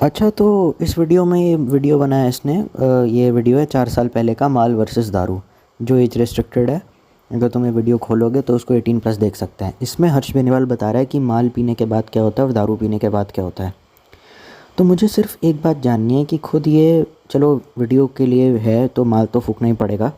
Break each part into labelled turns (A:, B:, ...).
A: अच्छा, तो इस वीडियो में ये वीडियो बनाया इसने, ये वीडियो है 4 साल पहले का, माल वर्सेस दारू, जो एज रेस्ट्रिक्टेड है। अगर तुम ये वीडियो खोलोगे तो उसको 18+ देख सकते हैं। इसमें हर्ष बेनीवाल बता रहा है कि माल पीने के बाद क्या होता है और दारू पीने के बाद क्या होता है। तो मुझे सिर्फ एक बात जाननी है कि खुद ये, चलो वीडियो के लिए है तो माल तो फूकना ही पड़ेगा,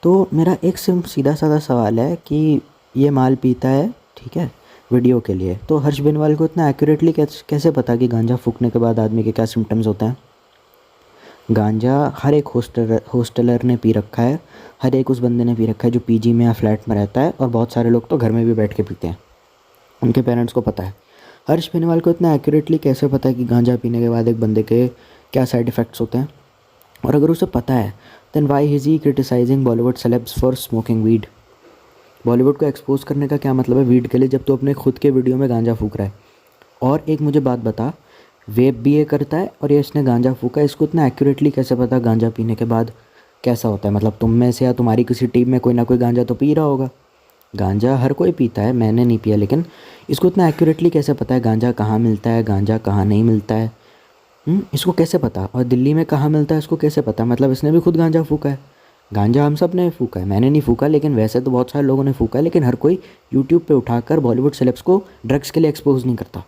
A: तो मेरा एक सीधा साधा सवाल है कि ये माल पीता है, ठीक है, वीडियो के लिए, तो हर्ष बेनीवाल को इतना एक्यूरेटली कैसे पता कि गांजा फूकने के बाद आदमी के क्या सिम्टम्स होते हैं। गांजा हर एक होस्टलर ने पी रखा है, हर एक उस बंदे ने पी रखा है जो पीजी में या फ्लैट में रहता है, और बहुत सारे लोग तो घर में भी बैठ के पीते हैं, उनके पेरेंट्स को पता है। हर्ष बेनीवाल को इतना एक्यूरेटली कैसे पता है कि गांजा पीने के बाद एक बंदे के क्या साइड इफ़ेक्ट्स होते हैं? और अगर उसे पता है, then why is he criticising Bollywood celebs for smoking weed? Bollywood को एक्सपोज करने का क्या मतलब है वीड के लिए, जब तो अपने खुद के वीडियो में गांजा फूक रहा है? और एक मुझे बात बता, वेप भी ये करता है और ये इसने गांजा फूका, इसको इतना एक्यूरेटली कैसे पता गांजा पीने के बाद कैसा होता है? मतलब तुम में से या तुम्हारी किसी टीम में कोई ना कोई गांजा तो पी रहा होगा। गांजा हर कोई पीता है, मैंने नहीं पिया, लेकिन इसको इतना एक्यूरेटली कैसे पता है गांजा कहाँ मिलता है, गांजा कहाँ नहीं मिलता है? इसको कैसे पता? और दिल्ली में कहाँ मिलता है इसको कैसे पता? मतलब इसने भी खुद गांजा फूका है। गांजा हम सब ने फूका है, मैंने नहीं फूका, लेकिन वैसे तो बहुत सारे लोगों ने फूका है, लेकिन हर कोई यूट्यूब पे उठाकर बॉलीवुड सेलेब्स को ड्रग्स के लिए एक्सपोज नहीं करता।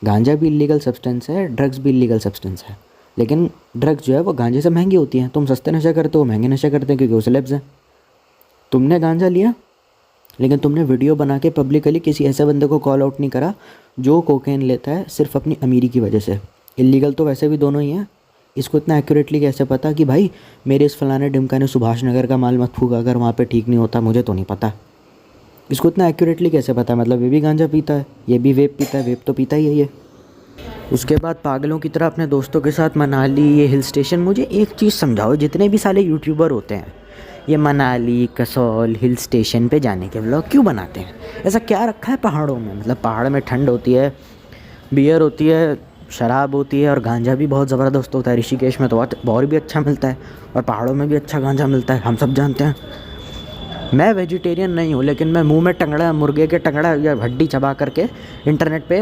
A: गांजा भी इलीगल सब्सटेंस है, ड्रग्स भी इलीगल सब्सटेंस है, लेकिन ड्रग्स जो है वो गांजे से महंगी होती हैं। तुम सस्ते नशे करते हो, महंगे नशे करते हैं क्योंकि वो सेलेब्स हैं। तुमने गांजा लिया, लेकिन तुमने वीडियो बना के पब्लिकली किसी ऐसे बंदे को कॉल आउट नहीं करा जो कोकेन लेता है सिर्फ अपनी अमीरी की वजह से। इलीगल तो वैसे भी दोनों ही हैं। इसको इतना एक्यूरेटली कैसे पता कि भाई मेरे इस फलाने डिमका ने सुभाष नगर का माल मत फूका अगर वहाँ पे ठीक नहीं होता? मुझे तो नहीं पता। इसको इतना एक्यूरेटली कैसे पता? मतलब ये भी गांजा पीता है, ये भी वेप पीता है, वेप तो पीता ही है ये। उसके बाद पागलों की तरह अपने दोस्तों के साथ मनाली, ये हिल स्टेशन। मुझे एक चीज़ समझाओ, जितने भी साले यूट्यूबर होते हैं ये मनाली, कसौल, हिल स्टेशन पे जाने के व्लॉग क्यों बनाते हैं? ऐसा क्या रखा है पहाड़ों में? मतलब पहाड़ में ठंड होती है, बियर होती है, शराब होती है और गांजा भी बहुत ज़बरदस्त होता है। ऋषिकेश में तो और भी अच्छा मिलता है और पहाड़ों में भी अच्छा गांजा मिलता है, हम सब जानते हैं। मैं वेजिटेरियन नहीं हूँ, लेकिन मैं मुंह में टंगड़ा, मुर्गे के टंगड़ा या हड्डी चबा करके इंटरनेट पे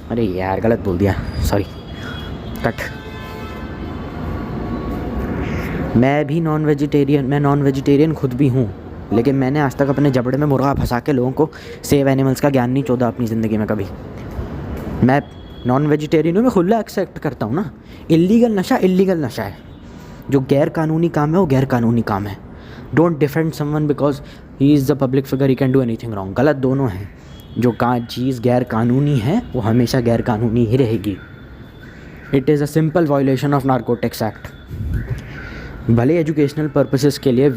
A: अरे यार गलत बोल दिया, सॉरी, कट। मैं नॉन वेजिटेरियन खुद भी हूँ, लेकिन मैंने आज तक अपने जबड़े में मुर्गा फंसा के लोगों को सेव एनिमल्स का ज्ञान नहीं चोदा अपनी ज़िंदगी में कभी। मैं नॉन वेजिटेरियन हूँ, मैं खुला एक्सेप्ट करता हूँ ना। इलीगल नशा है, जो गैर कानूनी काम है वो गैर कानूनी काम है। Don't defend someone because he is the public figure, he can do anything wrong. गलत दोनों हैं। जो चीज़ गैर कानूनी है वो हमेशा गैर कानूनी ही रहेगी। It is a simple violation of narcotics act. भले एजुकेशनल पर्पसेस के लिए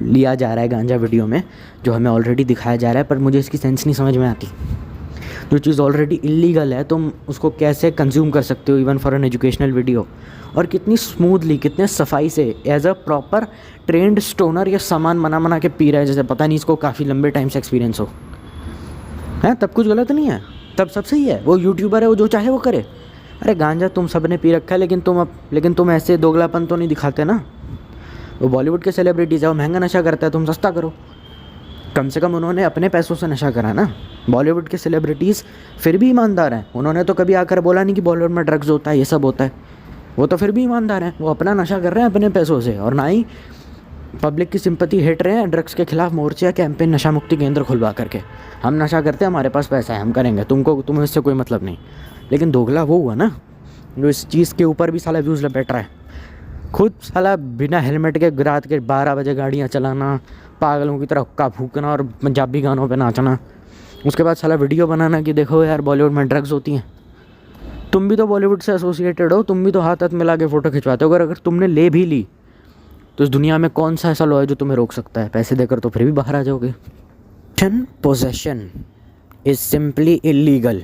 A: लिया जा रहा है गांजा वीडियो में, जो हमें ऑलरेडी दिखाया जा रहा है, पर मुझे इसकी सेंस नहीं समझ में आती। जो चीज़ ऑलरेडी इलीगल है तुम उसको कैसे कंज्यूम कर सकते हो even for an educational video? और कितनी स्मूथली, कितने सफाई से as a proper trained stoner ये सामान मना के पी रहा है, जैसे पता नहीं इसको काफ़ी लंबे टाइम से एक्सपीरियंस हो। है तब कुछ गलत नहीं है, तब सब सही है। वो यूट्यूबर है, वो जो चाहे वो करे। अरे गांजा तुम सब ने पी रखा है, लेकिन तुम ऐसे दोगलापन तो नहीं दिखाते ना। वो बॉलीवुड के सेलिब्रिटीज़ है, वो महंगा नशा करता है, तुम सस्ता करो। कम से कम उन्होंने अपने पैसों से नशा करा ना। बॉलीवुड के सेलिब्रिटीज़ फिर भी ईमानदार हैं, उन्होंने तो कभी आकर बोला नहीं कि बॉलीवुड में ड्रग्स होता है, ये सब होता है। वो तो फिर भी ईमानदार हैं, वो अपना नशा कर रहे हैं अपने पैसों से, और ना ही पब्लिक की सिंपैथी हिट रहे हैं ड्रग्स के खिलाफ मोर्चे या कैंपेन, नशा मुक्ति केंद्र खुलवा करके। हम नशा करते हैं, हमारे पास पैसा है, हम करेंगे, तुम्हें इससे कोई मतलब नहीं। लेकिन दोगला वो हुआ ना जो इस चीज़ के ऊपर भी साला व्यूज़ लपेट रहा है। खुद साला बिना हेलमेट के रात के 12 बजे गाड़ियाँ चलाना, पागलों की तरह हुक्का फूकना और पंजाबी गानों पे नाचना, उसके बाद साला वीडियो बनाना कि देखो यार बॉलीवुड में ड्रग्स होती हैं। तुम भी तो बॉलीवुड से एसोसिएटेड हो, तुम भी तो हाथ मिला के फ़ोटो खिंचवाते हो। अगर तुमने ले भी ली तो इस दुनिया में कौन सा ऐसा लॉ है जो तुम्हें रोक सकता है? पैसे देकर तो फिर भी बाहर आ जाओगे। Possession is simply illegal.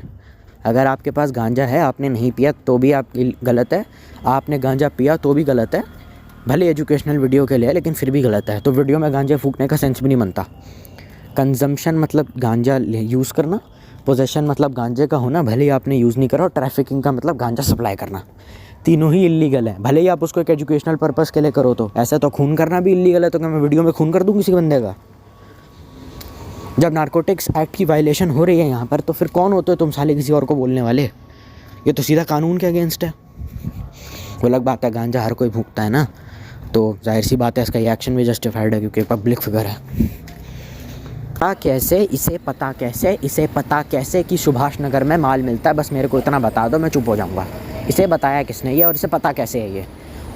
A: अगर आपके पास गांजा है, आपने नहीं पिया तो भी आप गलत है, आपने गांजा पिया तो भी गलत है। भले एजुकेशनल वीडियो के लिए, लेकिन फिर भी गलत है। तो वीडियो में गांजा फूकने का सेंस भी नहीं बनता। कंजम्पशन मतलब गांजा यूज़ करना, पोजेशन मतलब गांजे का होना, भले ही आपने यूज़ नहीं करा, और ट्रैफिकिंग का मतलब गांजा सप्लाई करना। तीनों ही इलीगल है, भले ही आप उसको एक एजुकेशनल पर्पस के लिए करो। तो ऐसे तो खून करना भी इलीगल है, तो क्या मैं वीडियो में खून कर दूँ किसी बंदे का? जब नारकोटिक्स एक्ट की वायलेशन हो रही है यहाँ पर, तो फिर कौन होते हो तुम साले किसी और को बोलने वाले? ये तो सीधा कानून के अगेंस्ट है। वो अलग बात है, गांजा हर कोई भूखता है ना, तो जाहिर सी बात है इसका ये एक्शन भी जस्टिफाइड है क्योंकि पब्लिक फिगर है। इसे पता कैसे कि सुभाष नगर में माल मिलता है, बस मेरे को इतना बता दो, मैं चुप हो जाऊँगा। इसे बताया किसने ये, और इसे पता कैसे है ये?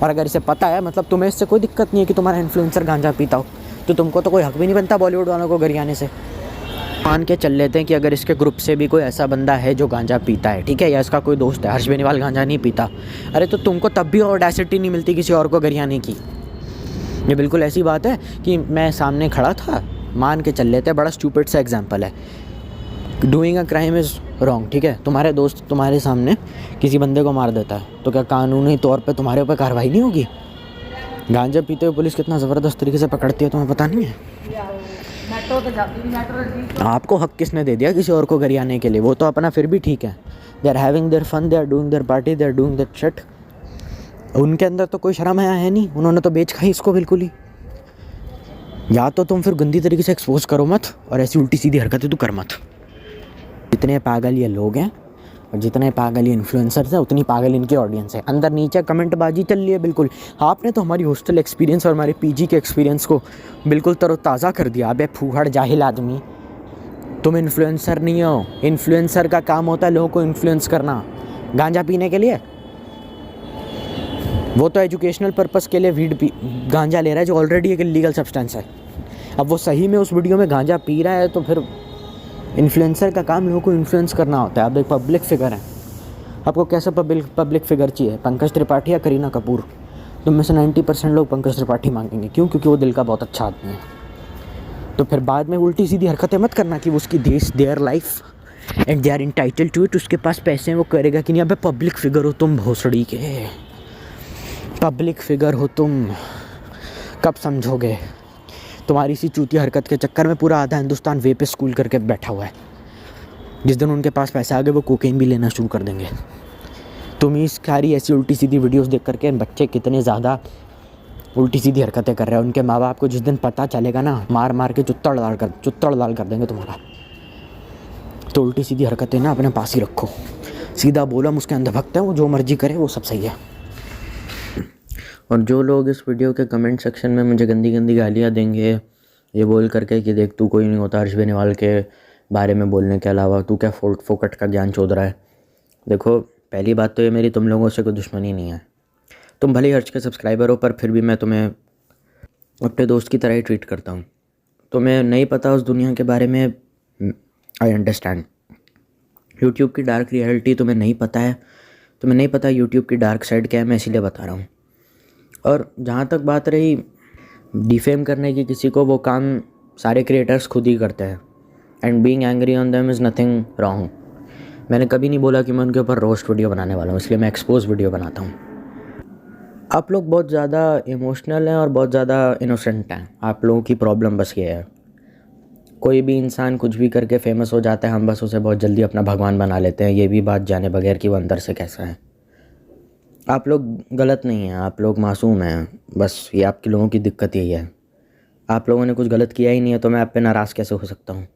A: और अगर इसे पता है मतलब तुम्हें इससे कोई दिक्कत नहीं है कि तुम्हारा इन्फ्लुएंसर गांजा पीता हो, तो तुमको तो कोई हक भी नहीं बनता बॉलीवुड वालों को गरियाने से। मान के चल लेते हैं कि अगर इसके ग्रुप से भी कोई ऐसा बंदा है जो गांजा पीता है, ठीक है, या इसका कोई दोस्त है, हर्ष बेनीवाल गांजा नहीं पीता, अरे तो तुमको तब भी ऑडेसिटी नहीं मिलती किसी और को गरियाने की। ये बिल्कुल ऐसी बात है कि मैं सामने खड़ा था, मान के चल लेते हैं, बड़ा स्टूपिड सा एग्जांपल है, doing a crime is wrong, ठीक है, तुम्हारे दोस्त तुम्हारे सामने किसी बंदे को मार देता है, तो क्या कानूनी तौर पे तुम्हारे ऊपर कार्रवाई नहीं होगी? गांजा पीते हुए पुलिस कितना ज़बरदस्त तरीके से पकड़ती है तुम्हें पता नहीं है? आपको हक किसने दे दिया किसी और को गरियाने के लिए? वो तो अपना फिर भी ठीक है, they are having their fun, they are doing their party, they are doing that shit. उनके अंदर तो कोई शर्म है नहीं, उन्होंने तो बेच खाई इसको बिल्कुल ही। या तो तुम फिर गंदी तरीके से एक्सपोज करो मत, और ऐसी उल्टी सीधी हरकतें तो कर मत। जितने पागल ये लोग हैं और जितने पागल ये इन्फ्लुएंसर्स हैं, उतनी पागल इनकी ऑडियंस है। अंदर नीचे कमेंटबाजी चल रही है बिल्कुल। आपने तो हमारी हॉस्टल एक्सपीरियंस और हमारे पीजी के एक्सपीरियंस को बिल्कुल तरोताज़ा कर दिया। अबे फूहड़ जाहिल आदमी, तुम इन्फ्लुएंसर नहीं हो। इन्फ्लुएंसर का काम होता है लोगों को इन्फ्लुएंस करना, गांजा पीने के लिए वो तो एजुकेशनल पर्पस के लिए गांजा ले रहा है जो ऑलरेडी एक इलीगल सब्सटेंस है। अब वो सही में उस वीडियो में गांजा पी रहा है, तो फिर इन्फ्लुएंसर का काम लोगों को इन्फ्लुएंस करना होता है। आप एक पब्लिक फिगर हैं, आपको कैसा पब्लिक फिगर चाहिए? पंकज त्रिपाठी या करीना कपूर? तुम में से 90% लोग पंकज त्रिपाठी मांगेंगे। क्यों? क्योंकि वो दिल का बहुत अच्छा आदमी है। तो फिर बाद में उल्टी सीधी हरकतें मत करना कि वो उसकी their life and they are entitled to it, उसके पास पैसे हैं वो करेगा कि नहीं। अबे पब्लिक फिगर हो तुम, भोसड़ी के पब्लिक फिगर हो तुम, कब समझोगे? तुम्हारी सी चूती हरकत के चक्कर में पूरा आधा हिंदुस्तान वे पे स्कूल करके बैठा हुआ है। जिस दिन उनके पास पैसे आ गए वो कोकेन भी लेना शुरू कर देंगे। तुम ही सारी ऐसी उल्टी सीधी वीडियोस देख करके बच्चे कितने ज़्यादा उल्टी सीधी हरकतें कर रहे हैं। उनके माँ बाप को जिस दिन पता चलेगा ना, मार मार के चुत्तड़ दाल कर देंगे तुम्हारा। तो उल्टी सीधी हरकतें ना अपने पास ही रखो, सीधा बोलो हम उसके अंधभक्त हैं, वो जो मर्जी करे वो सब सही है। और जो लोग इस वीडियो के कमेंट सेक्शन में मुझे गंदी गंदी गालियाँ देंगे ये बोल करके कि देख तू कोई नहीं होता हर्ष बेनीवाल के बारे में बोलने के अलावा, तू क्या फोकट का ज्ञान चोद रहा है। देखो पहली बात तो ये मेरी तुम लोगों से कोई दुश्मनी नहीं है। तुम भले ही हर्ष के सब्सक्राइबर हो, पर फिर भी मैं तुम्हें अपने दोस्त की तरह ही ट्रीट करता हूँ। तुम्हें नहीं पता उस दुनिया के बारे में, आई अंडरस्टैंड। यूट्यूब की डार्क रियलिटी तुम्हें नहीं पता है, तुम्हें नहीं पता यूट्यूब की डार्क साइड क्या है, मैं इसीलिए बता रहा हूँ। और जहाँ तक बात रही डिफेम करने की किसी को, वो काम सारे क्रिएटर्स खुद ही करते हैं and being angry on them is nothing wrong. मैंने कभी नहीं बोला कि मैं उनके ऊपर रोस्ट वीडियो बनाने वाला हूँ, इसलिए मैं एक्सपोज वीडियो बनाता हूँ। आप लोग बहुत ज़्यादा इमोशनल हैं और बहुत ज़्यादा इनोसेंट हैं। आप लोगों की प्रॉब्लम बस ये है, कोई भी इंसान कुछ भी करके फेमस हो जाता है, हम बस उसे बहुत जल्दी अपना भगवान बना लेते हैं, ये भी बात जाने बगैर कि वो अंदर से कैसा है। आप लोग गलत नहीं हैं, आप लोग मासूम हैं, बस ये आपके लोगों की दिक्कत यही है। आप लोगों ने कुछ गलत किया ही नहीं है तो मैं आप पे नाराज़ कैसे हो सकता हूँ?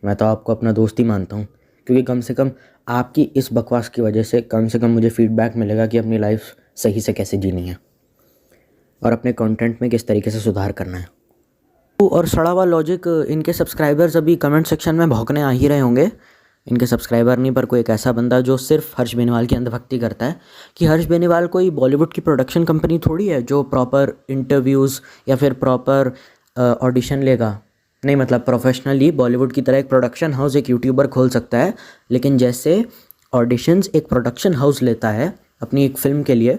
A: मैं तो आपको अपना दोस्त ही मानता हूँ, क्योंकि कम से कम आपकी इस बकवास की वजह से कम मुझे फीडबैक मिलेगा कि अपनी लाइफ सही से कैसे जीनी है और अपने कंटेंट में किस तरीके से सुधार करना है। और सड़ा हुआ लॉजिक, इनके सब्सक्राइबर्स अभी कमेंट सेक्शन में भौंकने आ ही रहे होंगे। इनके सब्सक्राइबर नहीं, पर कोई एक ऐसा बंदा जो सिर्फ हर्ष बेनीवाल की अंधभक्ति करता है कि हर्ष बेनीवाल कोई बॉलीवुड की प्रोडक्शन कंपनी थोड़ी है जो प्रॉपर इंटरव्यूज़ या फिर प्रॉपर ऑडिशन लेगा। नहीं, मतलब प्रोफेशनली बॉलीवुड की तरह एक प्रोडक्शन हाउस एक यूट्यूबर खोल सकता है, लेकिन जैसे ऑडिशंस एक प्रोडक्शन हाउस लेता है अपनी एक फ़िल्म के लिए,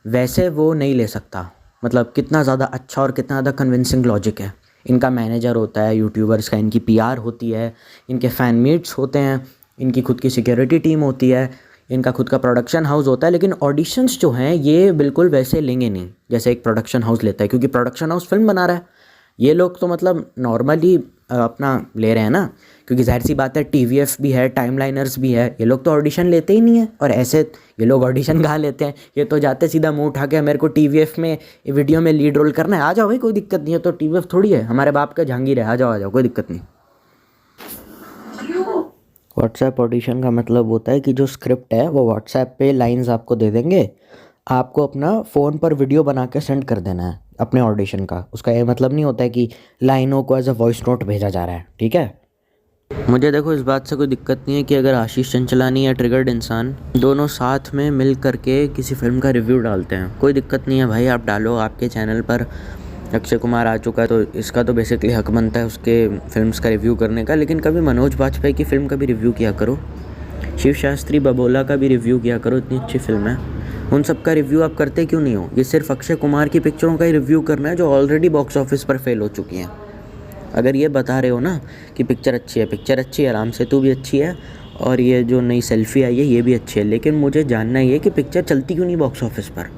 A: वैसे वो नहीं ले सकता। मतलब कितना ज़्यादा अच्छा और कितना ज़्यादा कन्विंसिंग लॉजिक है। इनका मैनेजर होता है यूट्यूबर्स का, इनकी पीआर होती है, इनके फ़ैन मीट्स होते हैं, इनकी खुद की सिक्योरिटी टीम होती है, इनका खुद का प्रोडक्शन हाउस होता है। लेकिन ऑडिशंस जो हैं ये बिल्कुल वैसे लेंगे नहीं जैसे एक प्रोडक्शन हाउस लेता है, क्योंकि प्रोडक्शन हाउस फिल्म बना रहा है। ये लोग तो मतलब नॉर्मली अपना ले रहे हैं ना, क्योंकि जाहिर सी बात है टीवीएफ भी है, टाइमलाइनर्स भी है, ये लोग तो ऑडिशन लेते ही नहीं है। और ऐसे ये लोग ऑडिशन कहाँ लेते हैं, ये तो जाते सीधा मुंह उठा के मेरे को टीवीएफ में वीडियो में लीड रोल करना है, आ जाओ भाई कोई दिक्कत नहीं है। तो टीवीएफ थोड़ी है, हमारे बाप का जहांगीर है, आ जाओ, कोई दिक्कत नहीं। व्हाट्सएप ऑडिशन का मतलब होता है कि जो स्क्रिप्ट है वो व्हाट्सएप पे लाइंस आपको दे देंगे, आपको अपना फ़ोन पर वीडियो बना के सेंड कर देना है अपने ऑडिशन का। उसका ये मतलब नहीं होता है कि लाइनों को एज अ वॉइस नोट भेजा जा रहा है, ठीक है। मुझे देखो इस बात से कोई दिक्कत नहीं है कि अगर आशीष चंचलानी या ट्रिगर्ड इंसान दोनों साथ में मिल करके किसी फिल्म का रिव्यू डालते हैं, कोई दिक्कत नहीं है भाई, आप डालो। आपके चैनल पर अक्षय कुमार आ चुका है तो इसका तो बेसिकली हक बनता है उसके फिल्म्स का रिव्यू करने का, लेकिन कभी मनोज बाजपेयी की फ़िल्म का भी रिव्यू किया करो, शिव शास्त्री बबोला का भी रिव्यू किया करो, इतनी अच्छी फिल्म है। उन सब का रिव्यू आप करते क्यों नहीं हो? ये सिर्फ अक्षय कुमार की पिक्चरों का ही रिव्यू करना है जो ऑलरेडी बॉक्स ऑफिस पर फेल हो चुकी हैं। अगर ये बता रहे हो ना कि पिक्चर अच्छी है, पिक्चर अच्छी है, राम सेतु भी अच्छी है और ये जो नई सेल्फ़ी आई है ये भी अच्छी है, लेकिन मुझे जानना ये है कि पिक्चर चलती क्यों नहीं बॉक्स ऑफिस पर।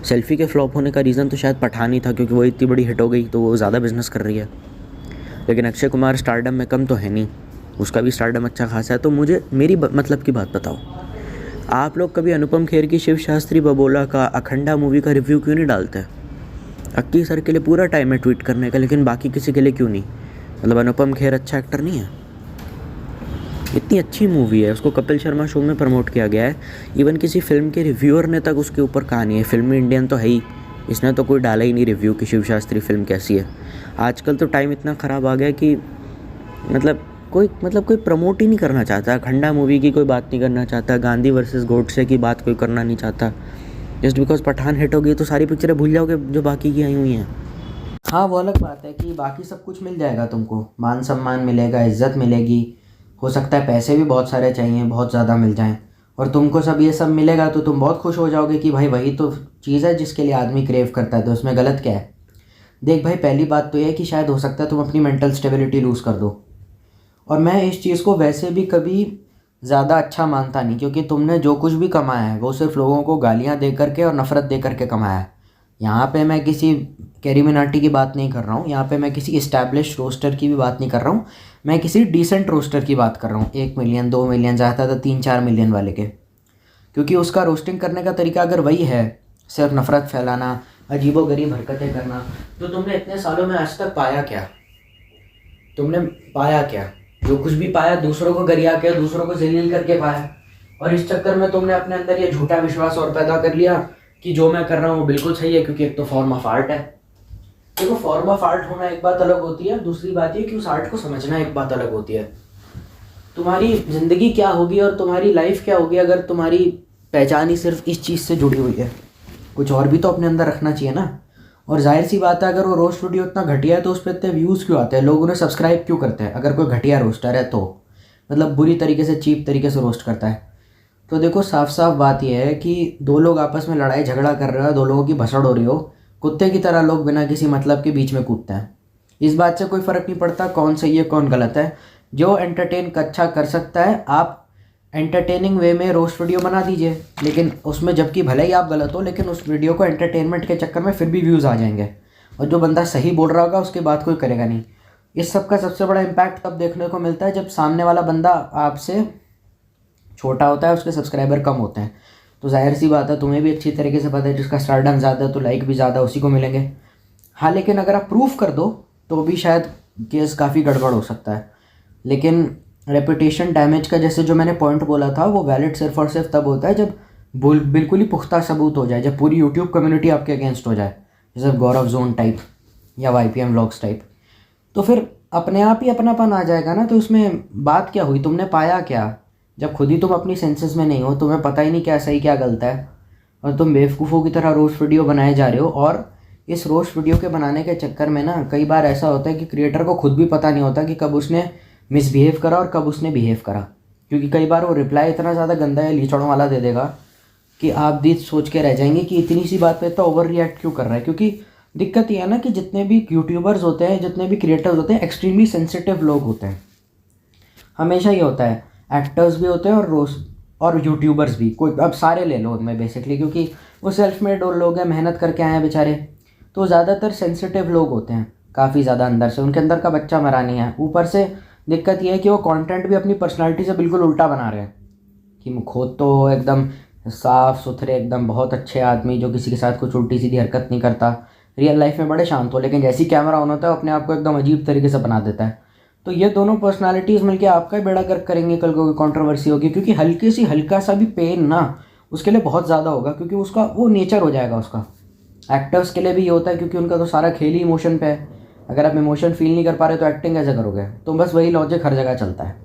A: सेल्फ़ी के फ्लॉप होने का रीज़न तो शायद पठान ही था, क्योंकि वो इतनी बड़ी हिट हो गई तो वो ज़्यादा बिजनेस कर रही है, लेकिन अक्षय कुमार स्टारडम में कम तो है नहीं, उसका भी स्टारडम अच्छा खासा है। तो मुझे मेरी मतलब की बात बताओ, आप लोग कभी अनुपम खेर की शिव शास्त्री बबोला का अखंडा मूवी का रिव्यू क्यों नहीं डालते? अक्की सर के लिए पूरा टाइम है ट्वीट करने का, लेकिन बाकी किसी के लिए क्यों नहीं? मतलब अनुपम खेर अच्छा एक्टर नहीं है? इतनी अच्छी मूवी है, उसको कपिल शर्मा शो में प्रमोट किया गया है, इवन किसी फिल्म के रिव्यूअर ने तक उसके ऊपर कहा नहीं है। फिल्मी इंडियन तो है ही, इसने तो कोई डाला ही नहीं रिव्यू कि शिव शास्त्री फिल्म कैसी है। आजकल तो टाइम इतना ख़राब आ गया कि कोई प्रमोट ही नहीं करना चाहता। अखंडा मूवी की कोई बात नहीं करना चाहता, गांधी वर्सेस गोडसे की बात कोई करना नहीं चाहता। जस्ट बिकॉज पठान हिट हो गई तो सारी पिक्चरें भूल जाओगे जो बाकी की आई हुई हैं। हाँ, वो अलग बात है कि बाकी सब कुछ मिल जाएगा तुमको, मान सम्मान मिलेगा, इज्जत मिलेगी, हो सकता है पैसे भी बहुत सारे चाहिए, बहुत ज़्यादा मिल जाएं, और तुमको सब ये सब मिलेगा तो तुम बहुत खुश हो जाओगे कि भाई वही तो चीज़ है जिसके लिए आदमी क्रेव करता है, तो उसमें गलत क्या है। देख भाई, पहली बात तो ये है कि शायद हो सकता है तुम अपनी मेंटल स्टेबिलिटी लूज़ कर दो, और मैं इस चीज़ को वैसे भी कभी ज़्यादा अच्छा मानता नहीं, क्योंकि तुमने जो कुछ भी कमाया है वो सिर्फ लोगों को गालियाँ दे करके और नफ़रत दे करके कमाया है। यहाँ पे मैं किसी कैरी मिनाटी की बात नहीं कर रहा हूँ, यहाँ पे मैं किसी इस्टेब्लिश रोस्टर की भी बात नहीं कर रहा हूँ, मैं किसी डिसेंट रोस्टर की बात कर रहा हूँ, 1 मिलियन 2 मिलियन, ज़्यादा था 3-4 मिलियन वाले के। क्योंकि उसका रोस्टिंग करने का तरीका अगर वही है, सिर्फ नफ़रत फैलाना, अजीबोगरीब हरकतें करना, तो तुमने इतने सालों में आज तक पाया क्या? तुमने पाया क्या? जो कुछ भी पाया दूसरों को गरिया के, दूसरों को जलील करके पाया, और इस चक्कर में तुमने अपने अंदर ये झूठा विश्वास और पैदा कर लिया कि जो मैं कर रहा हूँ वो बिल्कुल सही है, क्योंकि एक तो फॉर्म ऑफ आर्ट है। देखो, फॉर्म ऑफ आर्ट होना एक बात अलग होती है, दूसरी बात ये कि उस आर्ट को समझना एक बात अलग होती है। तुम्हारी ज़िंदगी क्या होगी और तुम्हारी लाइफ क्या होगी अगर तुम्हारी पहचान ही सिर्फ इस चीज़ से जुड़ी हुई है? कुछ और भी तो अपने अंदर रखना चाहिए ना। और जाहिर सी बात है, अगर वो रोस्ट वीडियो इतना घटिया है तो उस पर इतने व्यूज़ क्यों आते हैं, लोग उन्हें सब्सक्राइब क्यों करते हैं? अगर कोई घटिया रोस्टर है तो मतलब बुरी तरीके से, चीप तरीके से रोस्ट करता है। तो देखो, साफ साफ बात यह है कि दो लोग आपस में लड़ाई झगड़ा कर रहे हो, दो लोगों की भसड़ हो रही हो, कुत्ते की तरह लोग बिना किसी मतलब के बीच में कूदते हैं। इस बात से कोई फ़र्क नहीं पड़ता कौन सही है कौन गलत है। जो एंटरटेन अच्छा कर सकता है, आप एंटरटेनिंग वे में रोस्ट वीडियो बना दीजिए, लेकिन उसमें जबकि भले ही आप गलत हो, लेकिन उस वीडियो को एंटरटेनमेंट के चक्कर में फिर भी व्यूज़ आ जाएंगे, और जो बंदा सही बोल रहा होगा उसकी बात कोई करेगा नहीं। इस सब का सबसे बड़ा इम्पैक्ट तब देखने को मिलता है जब सामने वाला बंदा आपसे छोटा होता है, उसके सब्सक्राइबर कम होते हैं। तो जाहिर सी बात है, तुम्हें भी अच्छी तरीके से पता है जिसका स्टारडम ज़्यादा है तो लाइक भी ज़्यादा उसी को मिलेंगे। हाँ, लेकिन अगर आप प्रूफ कर दो तो भी शायद केस काफ़ी गड़बड़ हो सकता है। लेकिन रेपुटेशन डैमेज का जैसे जो मैंने पॉइंट बोला था, वो वैलिड सिर्फ और सिर्फ तब होता है जब बिल्कुल ही पुख्ता सबूत हो जाए, जब पूरी यूट्यूब कम्युनिटी आपके अगेंस्ट हो जाए, जैसे गौरव जोन टाइप या YPM व्लॉग्स टाइप। तो फिर अपने आप ही अपनापन आ जाएगा ना। तो उसमें बात क्या हुई, तुमने पाया क्या? जब खुद ही तुम अपनी सेंसेस में नहीं हो, तुम्हें पता ही नहीं क्या सही क्या गलत है, और तुम बेवकूफ़ों की तरह रोस्ट वीडियो बनाए जा रहे हो। और इस रोस्ट वीडियो के बनाने के चक्कर में ना कई बार ऐसा होता है कि क्रिएटर को खुद भी पता नहीं होता कि कब उसने मिसबिहेव करा और कब उसने बिहेव करा, क्योंकि कई बार वो रिप्लाई इतना ज़्यादा गंदा या लीचड़ों वाला दे देगा कि आप भी सोच के रह जाएंगे कि इतनी सी बात पे इतना ओवर रिएक्ट क्यों कर रहा है। क्योंकि दिक्कत ये है ना कि जितने भी यूट्यूबर्स होते हैं, जितने भी क्रिएटर्स होते हैं, एक्सट्रीमली सेंसिटिव लोग होते हैं। हमेशा ये होता है, एक्टर्स भी होते हैं और यूट्यूबर्स भी, कोई अब सारे ले लो उनमें बेसिकली, क्योंकि वो सेल्फ मेड लोग हैं, मेहनत करके आए हैं बेचारे, तो ज़्यादातर सेंसिटिव लोग होते हैं काफ़ी ज़्यादा अंदर से, उनके अंदर का बच्चा मरा नहीं है। ऊपर से दिक्कत ये है कि वो कंटेंट भी अपनी पर्सनालिटी से बिल्कुल उल्टा बना रहे हैं कि खुद तो एकदम साफ़ सुथरे, एकदम बहुत अच्छे आदमी जो किसी के साथ कुछ उल्टी सीधी हरकत नहीं करता, रियल लाइफ में बड़े शांत हो, लेकिन जैसे ही कैमरा ऑन होता है अपने आप को एकदम अजीब तरीके से बना देता है। तो ये दोनों पर्सनालिटीज़ मिलके आपका ही बेड़ा गर्क करेंगे, कल को कंट्रोवर्सी होगी, क्योंकि हल्का सा भी पेन ना उसके लिए बहुत ज़्यादा होगा, क्योंकि उसका वो नेचर हो जाएगा उसका। एक्टर्स के लिए भी ये होता है, क्योंकि उनका तो सारा खेल ही इमोशन पे है। अगर आप इमोशन फील नहीं कर पा रहे तो एक्टिंग कैसे करोगे? तो बस वही लॉजिक हर जगह चलता है।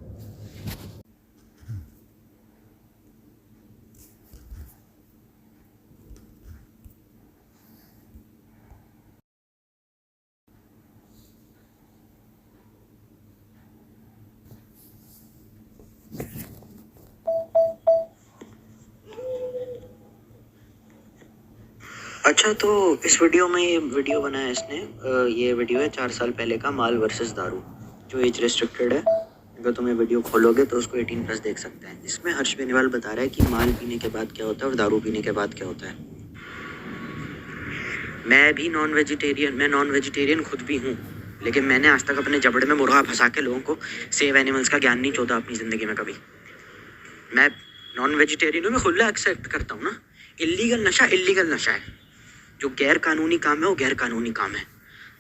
A: अच्छा, तो इस वीडियो में ये वीडियो बनाया इसने, ये वीडियो है 4 साल पहले का, माल वर्सेस दारू, जो एज रेस्ट्रिक्टेड है। अगर तुम ये वीडियो खोलोगे तो उसको 18+ देख सकते हैं। इसमें हर्ष बेनीवाल बता रहा है कि माल पीने के बाद क्या होता है और दारू पीने के बाद क्या होता है। मैं नॉन वेजिटेरियन खुद भी हूँ, लेकिन मैंने आज तक अपने जबड़े में मुर्गा फंसा के लोगों को सेव एनिमल्स का ज्ञान नहीं चोदा अपनी ज़िंदगी में कभी। मैं नॉन वेजिटेरियन हूँ, मैं खुला एक्सेप्ट करता हूँ ना। इल्लीगल नशा है। जो गैर कानूनी काम है वो गैर कानूनी काम है।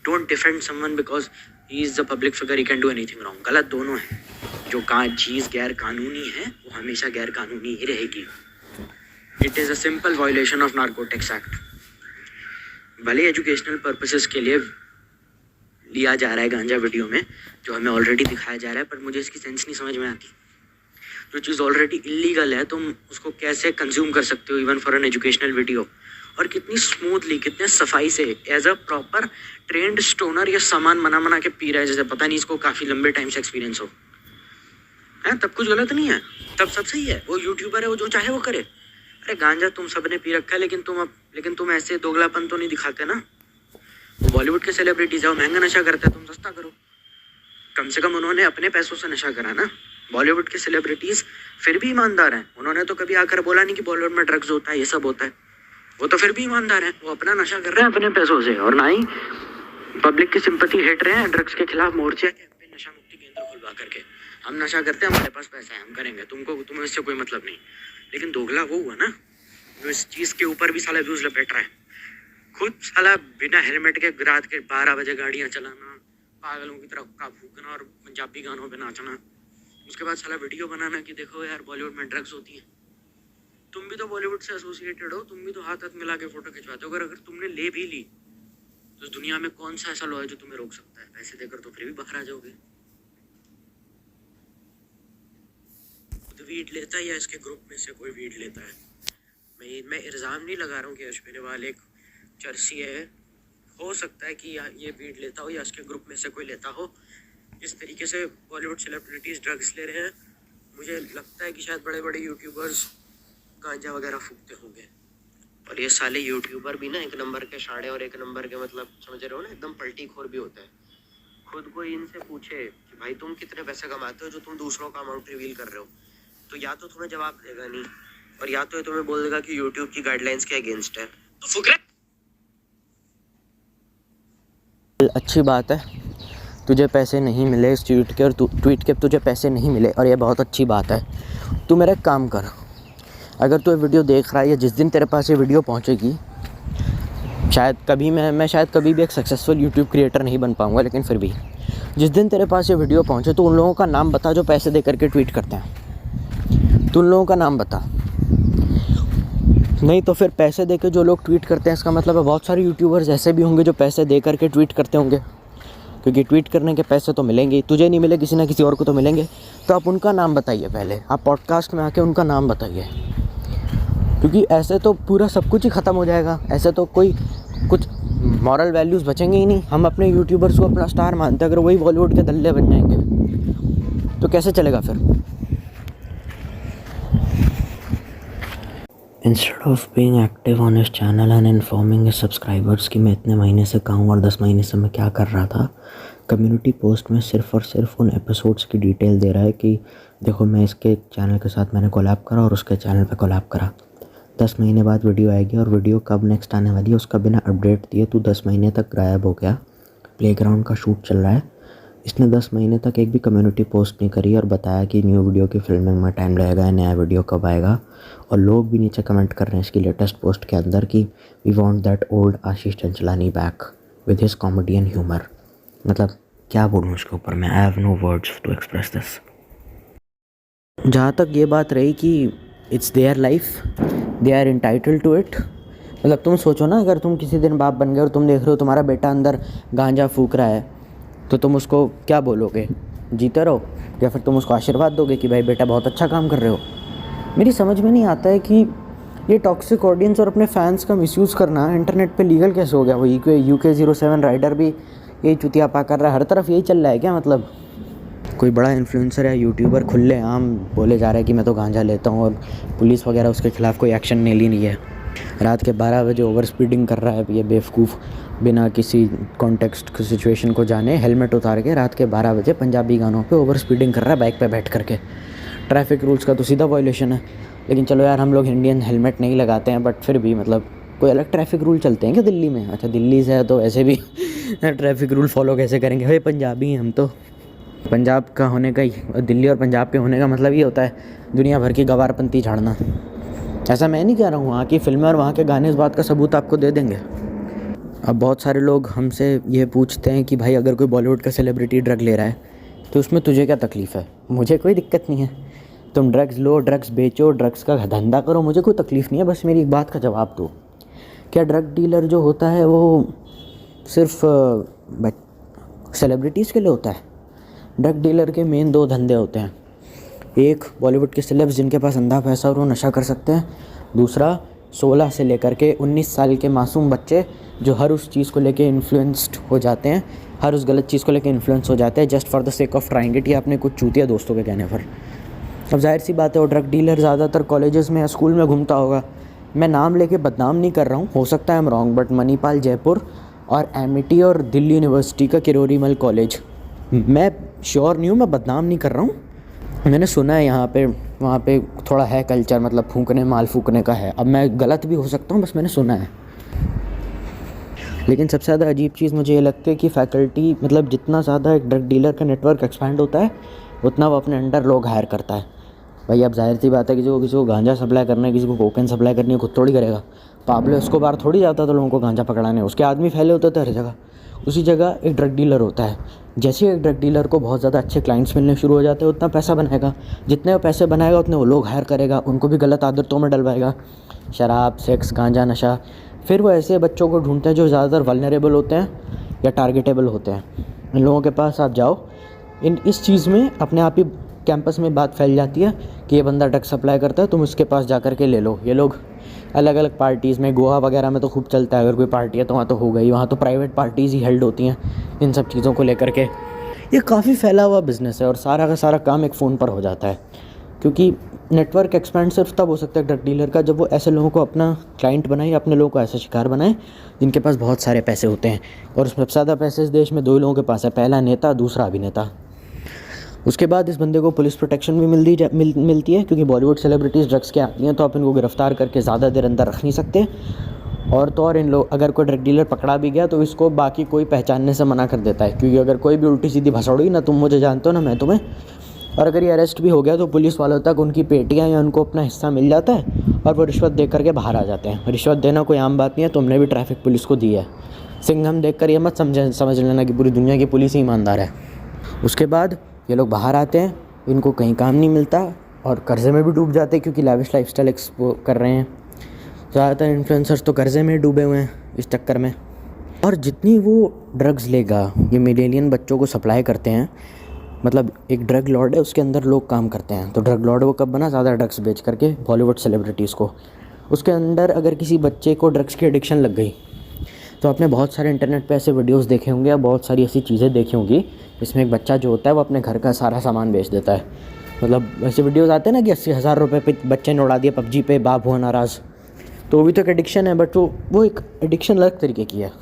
A: Don't defend someone because he is the public figure, he can do anything wrong. गलत दोनों है। जो चीज़ गैर कानूनी है वो हमेशा गैर कानूनी ही रहेगी। It is a simple violation of narcotics act. भले एजुकेशनल पर्पसेस के लिए लिया जा रहा है गांजा वीडियो में, जो हमें ऑलरेडी दिखाया जा रहा है, पर मुझे इसकी सेंस नहीं समझ में आती। जो चीज़ ऑलरेडी इलीगल है तुम उसको कैसे कंज्यूम कर सकते हो even for an educational video, और कितनी स्मूथली, कितने सफाई से as a proper trained stoner ये सामान मना के पी रहा है, जैसे पता नहीं इसको काफ़ी लंबे टाइम से एक्सपीरियंस हो। है तब कुछ गलत नहीं है, तब सब सही है। वो यूट्यूबर है, वो जो चाहे वो करे। अरे गांजा तुम सबने पी रखा है, लेकिन तुम ऐसे दोगलापन तो नहीं दिखाते ना। बॉलीवुड के सेलिब्रिटीज है, वो महंगा नशा करते हैं, तुम सस्ता करो। कम से कम उन्होंने अपने पैसों से नशा करा ना। बॉलीवुड के सेलिब्रिटीज फिर भी ईमानदार हैं। उन्होंने तो कभी आकर बोला नहीं कि बॉलीवुड में ड्रग्स होता है, ये सब होता है। वो तो फिर भी ईमानदार हैं, वो अपना नशा कर रहे हैं अपने पैसों से, और ना ही पब्लिक की सिंपैथी हेट रहे हैं ड्रग्स के खिलाफ मोर्चे कैंपेन, नशा मुक्ति केंद्र खुलवा करके। हम नशा करते हैं, हमारे पास पैसा है, हम करेंगे, तुम्हें इससे कोई मतलब नहीं। लेकिन दोगला वो हुआ ना जो इस चीज़ के ऊपर भी साला व्यूज लपेट रहा है। खुद साला बिना हेलमेट के रात के 12 बजे गाड़ियाँ चलाना, पागलों की तरह हुक्का फूकना और पंजाबी गानों पे नाचना, उसके बाद साला वीडियो बनाना कि देखो यार बॉलीवुड में ड्रग्स होती हैं। तुम भी तो बॉलीवुड से एसोसिएटेड हो, तुम भी तो हाथ मिला के फोटो खिंचवाते हो। अगर तुमने ले भी ली तो इस दुनिया में कौन सा ऐसा लॉ है जो तुम्हें रोक सकता है? पैसे देकर तो फिर भी बाहर आ जाओगे। खुद वीड लेता है या इसके ग्रुप में से कोई वीड लेता है? मैं इल्ज़ाम नहीं लगा रहा हूँ कि हर्ष बेनीवाल एक चर्सी है। हो सकता है कि ये वीड लेता हो या इसके ग्रुप में से कोई लेता हो। इस तरीके से बॉलीवुड सेलिब्रिटीज़ ड्रग्स ले रहे हैं, मुझे लगता है कि शायद बड़े बड़े यूट्यूबर्स गांजा वगैरह फूकते होंगे। और ये साले यूट्यूबर भी ना एक नंबर के शाड़े और एक नंबर के, मतलब समझ रहे हो ना, एकदम पलटी खोर भी होते हैं। खुद को इनसे पूछे कि भाई तुम कितने पैसे कमाते हो जो तुम दूसरों का अमाउंट रिवील कर रहे हो, तो या तो तुम्हें जवाब देगा नहीं, और या तो ये तुम्हें बोल देगा कि यूट्यूब की गाइडलाइंस के अगेंस्ट है। तो फुकरे।
B: अच्छी बात है तुझे पैसे नहीं मिले इस ट्वीट के, और ट्वीट के तुझे पैसे नहीं मिले, और ये बहुत अच्छी बात है। तू मेरा एक काम कर, अगर तू ये वीडियो देख रहा है या जिस दिन तेरे पास ये वीडियो पहुंचेगी, शायद कभी मैं शायद कभी भी एक सक्सेसफुल यूट्यूब क्रिएटर नहीं बन पाऊंगा, लेकिन फिर भी जिस दिन तेरे पास ये वीडियो पहुंचे तो उन लोगों का नाम बता जो पैसे दे करके ट्वीट करते हैं। तू उन लोगों का नाम बता, नहीं तो फिर पैसे दे के जो लोग ट्वीट करते हैं, इसका मतलब है बहुत सारे यूट्यूबर्स ऐसे भी होंगे जो पैसे दे करके ट्वीट करते होंगे, क्योंकि ट्वीट करने के पैसे तो मिलेंगे, तुझे नहीं मिले किसी ना किसी और को तो मिलेंगे। तो आप उनका नाम बताइए, पहले आप पॉडकास्ट में आके उनका नाम बताइए, क्योंकि ऐसे तो पूरा सब कुछ ही ख़त्म हो जाएगा। ऐसे तो कोई कुछ मॉरल वैल्यूज़ बचेंगे ही नहीं। हम अपने यूट्यूबर्स को अपना स्टार मानते हैं, अगर वही बॉलीवुड के दल्ले बन जाएंगे तो कैसे चलेगा फिर?
A: Instead of being active on his channel and informing his subscribers कि मैं इतने महीने से कहाँ हूँ और 10 महीने से मैं क्या कर रहा था, कम्युनिटी पोस्ट में सिर्फ़ और सिर्फ उन एपिसोड्स की डिटेल दे रहा है कि देखो मैं इसके चैनल के साथ मैंने कोलैब करा और उसके चैनल पे कोलैब करा। 10 महीने बाद वीडियो आएगी और वीडियो कब नेक्स्ट आने वाली है उसका बिना अपडेट दिए तू 10 महीने तक गायब हो गया। प्लेग्राउंड का शूट चल रहा है, इसने 10 महीने तक एक भी कम्युनिटी पोस्ट नहीं करी और बताया कि न्यू वीडियो की फिल्मिंग में टाइम लगेगा, नया वीडियो कब आएगा। और लोग भी नीचे कमेंट कर रहे हैं इसकी लेटेस्ट पोस्ट के अंदर कि we want that old Ashish Chanchlani back with his comedy and humour. मतलब क्या बोलूँ उसके ऊपर मैं, I have no words to express this. जहाँ तक ये बात रही कि it's their life, they are entitled to it. मतलब तुम सोचो ना, अगर तुम किसी दिन बाप बन गए और तुम देख रहे हो तुम्हारा बेटा अंदर गांजा फूक रहा है, तो तुम उसको क्या बोलोगे? जीते रहो, या फिर तुम उसको आशीर्वाद दोगे कि भाई बेटा बहुत अच्छा काम कर रहे हो? मेरी समझ में नहीं आता है कि ये टॉक्सिक ऑडियंस और अपने फैंस का मिसयूज़ करना इंटरनेट पे लीगल कैसे हो गया? वो UK07 राइडर भी यही चुतियापा कर रहा है, हर तरफ यही चल रहा है क्या? मतलब कोई बड़ा इन्फ्लुएंसर या यूट्यूबर खुलेआम बोले जा रहा है कि मैं तो गांजा लेता हूँ, और पुलिस वगैरह उसके खिलाफ़ कोई एक्शन नहीं ली नहीं है। रात के 12 बजे ओवर स्पीडिंग कर रहा है ये बेवकूफ़, बिना किसी कॉन्टेक्स्ट सिचुएशन को जाने हेलमेट उतार के रात के 12 बजे पंजाबी गानों पे ओवर स्पीडिंग कर रहा है बाइक पे बैठ करके। ट्रैफिक रूल्स का तो सीधा वायलेशन है। लेकिन चलो यार, हम लोग इंडियन हेलमेट नहीं लगाते हैं, बट फिर भी मतलब कोई अलग ट्रैफिक रूल चलते हैं क्या दिल्ली में? अच्छा, दिल्ली से है तो ऐसे भी ट्रैफिक रूल फॉलो कैसे करेंगे? भाई पंजाबी हैं हम तो। पंजाब का होने का ही, दिल्ली और पंजाब के होने का मतलब ये होता है दुनिया भर की गवारपंथी झाड़ना। ऐसा मैं नहीं कह रहा हूँ, वहाँ की फिल्में और वहाँ के गाने इस बात का सबूत आपको दे देंगे। अब बहुत सारे लोग हमसे ये पूछते हैं कि भाई अगर कोई बॉलीवुड का सेलिब्रिटी ड्रग ले रहा है तो उसमें तुझे क्या तकलीफ़ है? मुझे कोई दिक्कत नहीं है, तुम ड्रग्स लो, ड्रग्स बेचो, ड्रग्स का धंधा करो, मुझे कोई तकलीफ़ नहीं है। बस मेरी एक बात का जवाब दो, क्या ड्रग डीलर जो होता है वो सिर्फ सेलिब्रिटीज़ के लिए होता है? ड्रग डीलर के मेन 2 धंधे होते हैं, एक बॉलीवुड के सेलेब्स जिनके पास अंधा पैसा और वो नशा कर सकते हैं, दूसरा 16 से लेकर के 19 साल के मासूम बच्चे जो हर उस चीज़ को लेके इन्फ्लुएंस्ड हो जाते हैं, हर उस गलत चीज़ को लेके इन्फ्लुएंस हो जाते हैं just for the sake of trying it, या अपने कुछ चूतिया दोस्तों के कहने पर। अब जाहिर सी बात है वो ड्रग डीलर ज़्यादातर कॉलेजेस में या स्कूल में घूमता होगा। मैं नाम लेके बदनाम नहीं कर रहा हूँ, हो सकता है I am wrong, but Manipal Jaipur और एमिटी और दिल्ली यूनिवर्सिटी का किरोरीमल कॉलेज, मैं श्योर नहीं हूँ, मैं बदनाम नहीं कर रहा हूँ, मैंने सुना है यहाँ पे वहाँ पे थोड़ा है कल्चर, मतलब फूकने माल फूकने का है। अब मैं गलत भी हो सकता हूँ, बस मैंने सुना है। लेकिन सबसे ज़्यादा अजीब चीज़ मुझे ये लगती है कि फैकल्टी, मतलब जितना ज़्यादा एक ड्रग डीलर का नेटवर्क एक्सपैंड होता है उतना वो अपने अंडर लोग हायर करता है। भाई अब जाहिर सी बात है कि किसी को गांजा सप्लाई करना है, किसी को कोकेन सप्लाई करनी है, खुद थोड़ी करेगा। पाब्लो एस्कोबार थोड़ी जाता था लोगों को गांजा पकड़ाने, उसके आदमी फैले होते थे हर जगह। उसी जगह एक ड्रग डीलर होता है, जैसे एक ड्रग डीलर को बहुत ज़्यादा अच्छे क्लाइंट्स मिलने शुरू हो जाते हैं उतना पैसा बनाएगा, जितने वो पैसे बनाएगा उतने वो लोग हायर करेगा, उनको भी गलत आदतों में डलवाएगा, शराब, सेक्स, गांजा, नशा। फिर वो ऐसे बच्चों को ढूंढते हैं जो ज़्यादातर वल्नरेबल होते हैं या टारगेटेबल होते हैं। इन लोगों के पास आप जाओ, इस चीज़ में अपने आप ही कैंपस में बात फैल जाती है कि ये बंदा ड्रग सप्लाई करता है, तुम इसके पास जा कर के ले लो। ये लोग अलग अलग पार्टीज़ में, गोवा वगैरह में तो खूब चलता है, अगर कोई पार्टी है तो वहाँ तो हो गई, वहाँ तो प्राइवेट पार्टीज़ ही हेल्ड होती हैं इन सब चीज़ों को लेकर के। ये काफ़ी फैला हुआ बिज़नेस है और सारा का सारा काम एक फ़ोन पर हो जाता है, क्योंकि नेटवर्क एक्सपेंड सिर्फ तब हो सकता है ड्रग डीलर का जब वो ऐसे लोगों को अपना क्लाइंट बनाए, अपने लोगों को ऐसे शिकार बनाए जिनके पास बहुत सारे पैसे होते हैं। और सबसे ज़्यादा पैसे इस देश में 2 लोगों के पास है, पहला नेता, दूसरा अभिनेता। उसके बाद इस बंदे को पुलिस प्रोटेक्शन भी मिलती है, क्योंकि बॉलीवुड सेलिब्रिटीज़ ड्रग्स के आती हैं तो आप इनको गिरफ्तार करके ज़्यादा देर अंदर रख नहीं सकते। और तो और इन लोग, अगर कोई ड्रग डीलर पकड़ा भी गया तो इसको बाकी कोई पहचानने से मना कर देता है, क्योंकि अगर कोई भी उल्टी सीधी भसड़ हुई ना, तुम मुझे जानते हो ना मैं तुम्हें, और अगर ये अरेस्ट भी हो गया तो पुलिस वालों तक उनकी पेटियाँ या उनको अपना हिस्सा मिल जाता है और वो रिश्वत दे करके बाहर आ जाते हैं। रिश्वत देना कोई आम बात नहीं है, तुमने भी ट्रैफिक पुलिस को दी है। सिंघम देख कर ये मत समझ लेना कि पूरी दुनिया की पुलिस ही ईमानदार है। उसके बाद ये लोग बाहर आते हैं, इनको कहीं काम नहीं मिलता और कर्ज़े में भी डूब जाते हैं, क्योंकि लैविश लाइफस्टाइल एक्सपो कर रहे हैं। ज़्यादातर इन्फ्लुएंसर्स तो कर्ज़े में डूबे हुए हैं इस चक्कर में। और जितनी वो ड्रग्स लेगा, ये मिलेनियन बच्चों को सप्लाई करते हैं, मतलब एक ड्रग लॉर्ड है, उसके अंदर लोग काम करते हैं। तो ड्रग लॉर्ड वो कब बना? ज़्यादा ड्रग्स बेच करके बॉलीवुड सेलिब्रिटीज़ को। उसके अंदर अगर किसी बच्चे को ड्रग्स की एडिक्शन लग गई तो आपने बहुत सारे इंटरनेट पे ऐसे वीडियोस देखे होंगे या बहुत सारी ऐसी चीज़ें देखी होंगी जिसमें एक बच्चा जो होता है वो अपने घर का सारा सामान बेच देता है। मतलब ऐसे वीडियोस आते हैं ना कि 80,000 रुपये पे बच्चे ने उड़ा दिए PUBG पे, बाप हुआ नाराज़। तो वो भी तो एक एडिक्शन है, बट वो एक एडिक्शन अलग तरीके की है।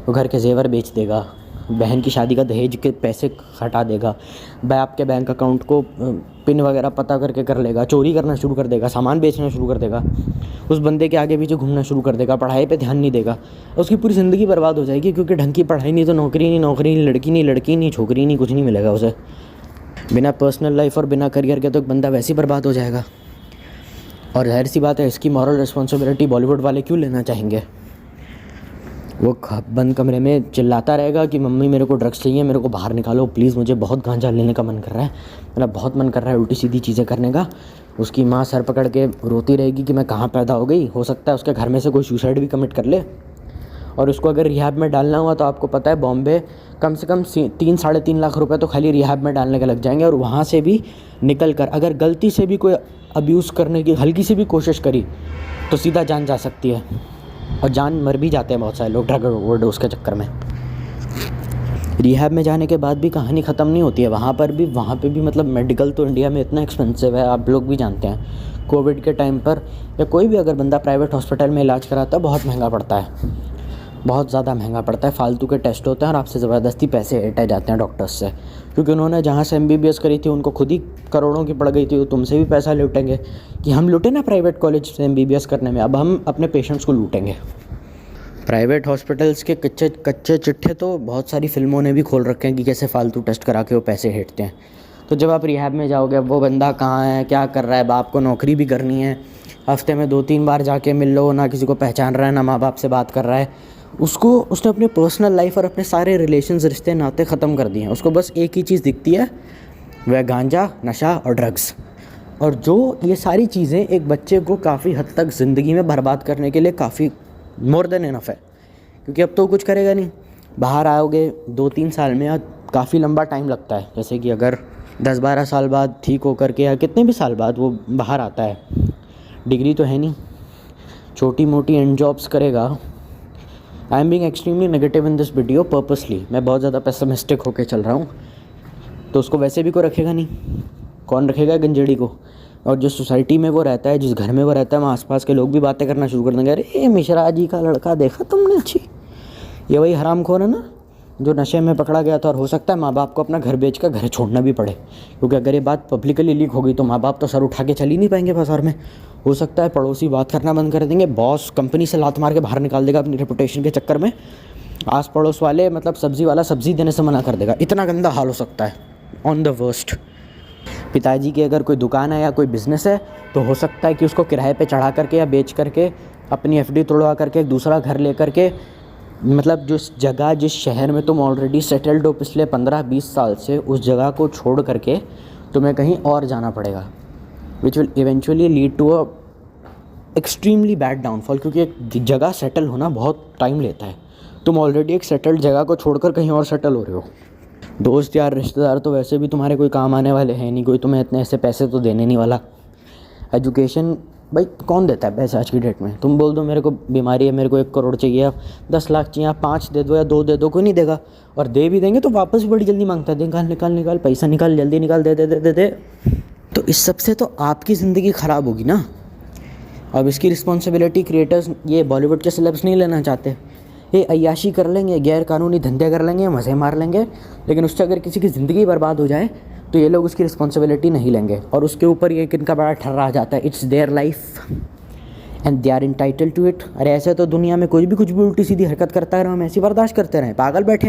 A: वो घर के जेवर बेच देगा, बहन की शादी का दहेज के पैसे हटा देगा, बाप के बैंक अकाउंट को पिन वगैरह पता करके कर लेगा, चोरी करना शुरू कर देगा, सामान बेचना शुरू कर देगा, उस बंदे के आगे पीछे घूमना शुरू कर देगा, पढ़ाई पे ध्यान नहीं देगा, उसकी पूरी ज़िंदगी बर्बाद हो जाएगी, क्योंकि ढंग की पढ़ाई नहीं तो नौकरी नहीं, लड़की नहीं, छोकरी नहीं, कुछ नहीं मिलेगा उसे। बिना पर्सनल लाइफ और बिना करियर के तो एक बंदा वैसे ही बर्बाद हो जाएगा। और जाहिर सी बात है, इसकी मॉरल रिस्पॉन्सिबिलिटी बॉलीवुड वाले क्यों लेना चाहेंगे?
B: वो बंद कमरे में चिल्लाता रहेगा कि मम्मी मेरे को ड्रग्स चाहिए, मेरे को बाहर निकालो प्लीज़, मुझे बहुत गांजा लेने का मन कर रहा है, मेरा बहुत मन कर रहा है उल्टी सीधी चीज़ें करने का। उसकी माँ सर पकड़ के रोती रहेगी कि मैं कहाँ पैदा हो गई। हो सकता है उसके घर में से कोई सुसाइड भी कमिट कर ले। और उसको अगर रिहैब में डालना हुआ तो आपको पता है बॉम्बे कम से कम 3-3.5 लाख रुपए तो खाली रिहैब में डालने के लग जाएंगे। और वहाँ से भी निकल कर अगर गलती से भी कोई अब्यूज़ करने की हल्की सी भी कोशिश करी तो सीधा जान जा सकती है, और जान मर भी जाते हैं बहुत सारे लोग ड्रग ओवरडोज के चक्कर में। रिहैब में जाने के बाद भी कहानी ख़त्म नहीं होती है। वहाँ पे भी मतलब मेडिकल तो इंडिया में इतना एक्सपेंसिव है, आप लोग भी जानते हैं। कोविड के टाइम पर या कोई भी अगर बंदा प्राइवेट हॉस्पिटल में इलाज कराता है बहुत महंगा पड़ता है, बहुत ज़्यादा महंगा पड़ता है। फालतू के टेस्ट होते हैं और आपसे ज़बरदस्ती पैसे हटाए जाते हैं डॉक्टर्स से, क्योंकि उन्होंने जहाँ से MBBS करी थी उनको खुद ही करोड़ों की पड़ गई थी। वो तुमसे भी पैसा लूटेंगे कि हम लूटे ना प्राइवेट कॉलेज से MBBS करने में, अब हम अपने पेशेंट्स को लूटेंगे। प्राइवेट हॉस्पिटल्स के कच्चे चिट्ठे तो बहुत सारी फिल्मों ने भी खोल रखे हैं कि कैसे फालतू टेस्ट करा के वो पैसे हेटते हैं। तो जब आप रिहैब में जाओगे, अब वो बंदा कहाँ है, क्या कर रहा है, बाप को नौकरी भी करनी है, हफ्ते में 2-3 बार जाके मिल लो, ना किसी को पहचान रहा है, ना माँ बाप से बात कर रहा है। उसने अपने पर्सनल लाइफ और अपने सारे रिलेशंस, रिश्ते नाते ख़त्म कर दिए हैं। उसको बस एक ही चीज़ दिखती है, वह गांजा, नशा और ड्रग्स। और जो ये सारी चीज़ें एक बच्चे को काफ़ी हद तक ज़िंदगी में बर्बाद करने के लिए काफ़ी मोर देन इनफ है, क्योंकि अब तो कुछ करेगा नहीं। बाहर आओगे 2-3 साल में, या काफ़ी लंबा टाइम लगता है, जैसे कि अगर 10-12 साल बाद ठीक होकर के या कितने भी साल बाद वो बाहर आता है, डिग्री तो है नहीं, छोटी मोटी एंड जॉब्स करेगा। I am being extremely negative in this video purposely, मैं बहुत ज़्यादा पेसिमिस्टिक होकर चल रहा हूँ। तो उसको वैसे भी कोई रखेगा नहीं, कौन रखेगा गंजेड़ी को। और जो सोसाइटी में वो रहता है, जिस घर में वो रहता है, वहाँ आसपास के लोग भी बातें करना शुरू कर देंगे, अरे ये मिश्रा जी का लड़का देखा तुमने, अच्छी ये वही हरामखोर है ना जो नशे में पकड़ा गया था। और हो सकता है माँ बाप को अपना घर बेच कर घर छोड़ना भी पड़े, क्योंकि अगर ये बात पब्लिकली लीक होगी तो माँ बाप तो सर उठा के चल ही नहीं पाएंगे बाजार में। हो सकता है पड़ोसी बात करना बंद कर देंगे, बॉस कंपनी से लात मार के बाहर निकाल देगा अपनी रेपुटेशन के चक्कर में, आस पड़ोस वाले मतलब सब्ज़ी वाला सब्ज़ी देने से मना कर देगा। इतना गंदा हाल हो सकता है ऑन द वर्स्ट। पिताजी की अगर कोई दुकान है या कोई बिज़नेस है तो हो सकता है कि उसको किराए पे चढ़ा करके या बेच करके अपनी FD तोड़वा करके एक दूसरा घर ले करके, मतलब जिस शहर में तुम ऑलरेडी सेटल्ड हो पिछले 15-20 साल से, उस जगह को छोड़ करके तुम्हें कहीं और जाना पड़ेगा, which will eventually lead to a extremely bad downfall. क्योंकि एक जगह सेटल होना बहुत टाइम लेता है। तुम ऑलरेडी एक सेटल्ड जगह को छोड़कर कहीं और सेटल हो रहे हो। दोस्त यार रिश्तेदार तो वैसे भी तुम्हारे कोई काम आने वाले हैं नहीं, कोई तुम्हें इतने ऐसे पैसे तो देने नहीं वाला। एजुकेशन भाई कौन देता है पैसे आज की डेट में। तुम बोल दो मेरे को बीमारी है, मेरे को 1 करोड़ चाहिए, 10 लाख चाहिए, आप 5 दे दो या 2 दे दो, कोई नहीं देगा। और दे भी देंगे तो वापस भी बड़ी जल्दी मांगता है, निकाल पैसा निकाल, जल्दी निकाल, दे। तो इस सब से तो आपकी ज़िंदगी ख़राब होगी ना। अब इसकी रिस्पॉन्सिबिलिटी क्रिएटर्स, ये बॉलीवुड के सेलेब्स नहीं लेना चाहते। ये अय्याशी कर लेंगे, गैर कानूनी धंधे कर लेंगे, मज़े मार लेंगे, लेकिन उससे अगर किसी की ज़िंदगी बर्बाद हो जाए तो ये लोग उसकी रिस्पॉन्सिबिलिटी नहीं लेंगे। और उसके ऊपर ये किनका बड़ा ठर्रा आ जाता है, it's their life and they are entitled to it. अरे ऐसे तो दुनिया में कोई भी कुछ भी उल्टी सीधी हरकत करता है, हम ऐसी बर्दाश्त करते रहें, पागल बैठे।